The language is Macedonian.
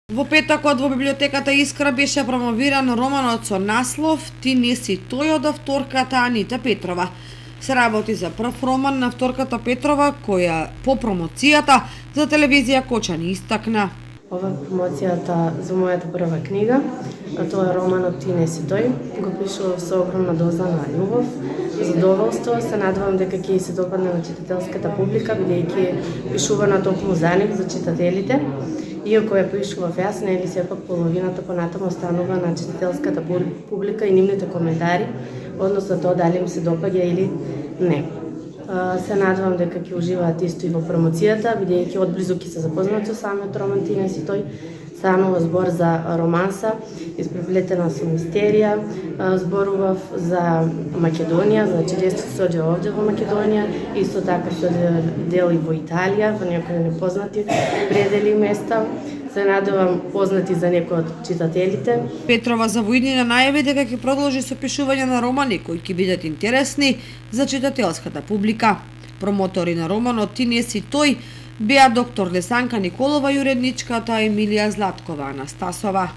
Во петокот во библиотеката Искра беше промовиран романот со наслов "Ти не си тој" од авторката Анита Петрова. Се работи за прв роман на авторката Петрова, која по промоцијата за телевизија Кочани истакна. Ова е промоцијата за мојата прва книга, а тоа е романот "Ти не си тој". Го пишував со огромна доза на љубов, задоволство. Се надевам дека ќе се допадне на читателската публика, бидејќи пишувана токму за нив, за читателите. Иако ја пишував јас, нели сепак половината понатаму останува на читателската публика и нивните коментари, односно тоа дали им се допаѓа или не. Се надевам дека ќе уживаат исто и во промоцијата, бидејќи одблизу ќе се запознаат со самиот роман "Ти не си тој". Станува збор за романса, испреплетена со мистерија, зборував за Македонија, значи действото се оѓа овде во Македонија, исто така се дел и во Италија, во некои непознати предели места. Се надевам познати за некои од читателите. Петрова за воиднина најави дека ќе продолжи со пишување на романи кои ќе бидат интересни за читателската публика. Промотори на романот "Ти не си тој" беа доктор Лесанка Николова и уредничката Емилија Златкова Анастасова.